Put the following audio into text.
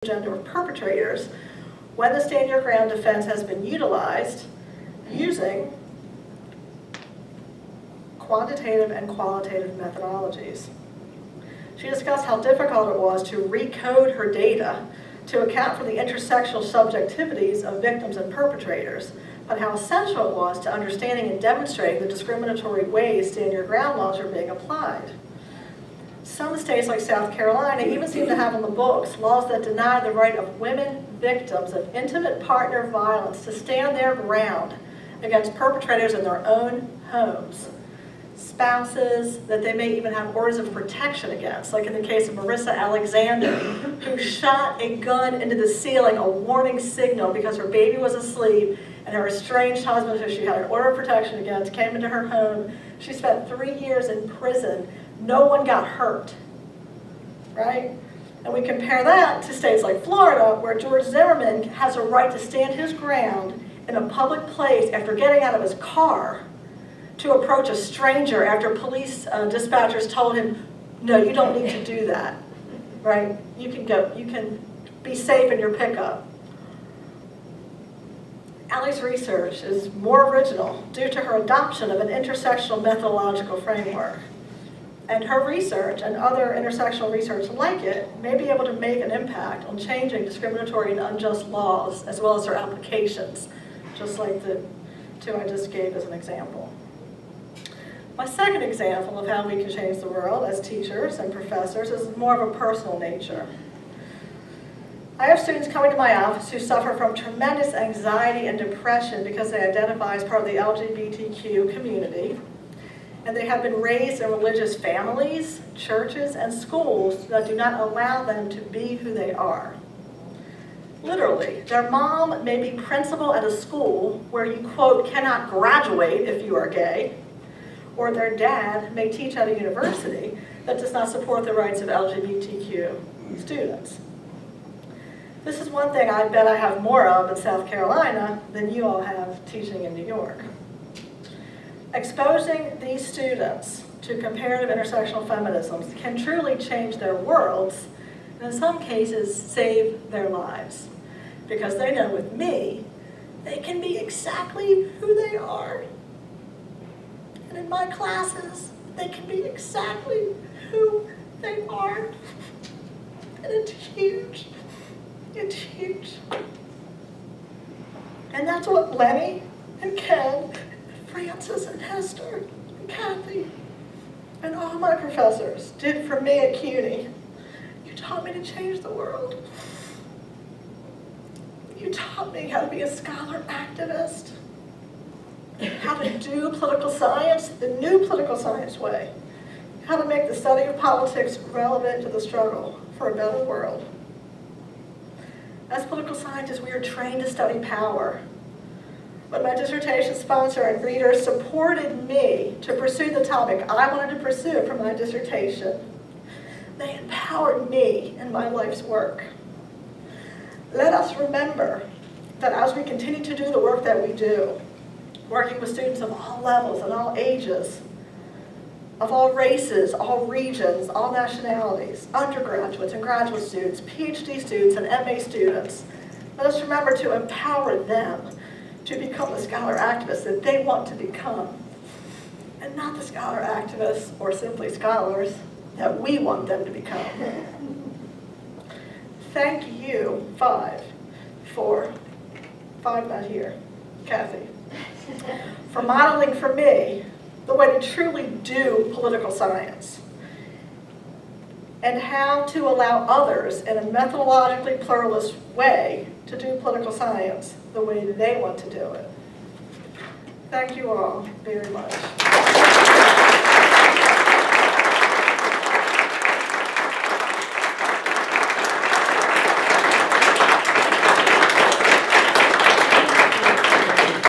gender of perpetrators when the stand your ground defense has been utilized using quantitative and qualitative methodologies. She discussed how difficult it was to recode her data to account for the intersectional subjectivities of victims and perpetrators, but how essential it was to understanding and demonstrating the discriminatory ways stand your ground laws are being applied. Some states like South Carolina even seem to have on the books laws that deny the right of women victims of intimate partner violence to stand their ground against perpetrators in their own homes. Spouses that they may even have orders of protection against, like in the case of Marissa Alexander, who shot a gun into the ceiling, a warning signal because her baby was asleep and her estranged husband, who she had an order of protection against, came into her home. She spent 3 years in prison. No one got hurt, right? And we compare that to states like Florida, where George Zimmerman has a right to stand his ground in a public place after getting out of his car to approach a stranger after police dispatchers told him, no, you don't need to do that, right? You can be safe in your pickup. Allie's research is more original due to her adoption of an intersectional methodological framework. And her research and other intersectional research like it may be able to make an impact on changing discriminatory and unjust laws as well as their applications, just like the two I just gave as an example. My second example of how we can change the world as teachers and professors is more of a personal nature. I have students coming to my office who suffer from tremendous anxiety and depression because they identify as part of the LGBTQ community, and they have been raised in religious families, churches, and schools that do not allow them to be who they are. Literally, their mom may be principal at a school where you, quote, cannot graduate if you are gay, or their dad may teach at a university that does not support the rights of LGBTQ students. This is one thing I bet I have more of in South Carolina than you all have teaching in New York. Exposing these students to comparative intersectional feminisms can truly change their worlds, and in some cases save their lives. Because they know with me, they can be exactly who they are. And in my classes, they can be exactly who they are. And it's huge. It's huge. And that's what Lenny and Ken, Francis and Hester and Kathy and all my professors did for me at CUNY. You taught me to change the world. You taught me how to be a scholar activist, how to do political science the new political science way, how to make the study of politics relevant to the struggle for a better world. As political scientists, we are trained to study power. When my dissertation sponsor and readers supported me to pursue the topic I wanted to pursue for my dissertation, they empowered me in my life's work. Let us remember that as we continue to do the work that we do, working with students of all levels and all ages, of all races, all regions, all nationalities, undergraduates and graduate students, PhD students and MA students, let us remember to empower them to become the scholar activists that they want to become, and not the scholar activists or simply scholars that we want them to become. Thank you, five not here, Kathy, for modeling for me the way to truly do political science and how to allow others in a methodologically pluralist way to do political science the way they want to do it. Thank you all very much.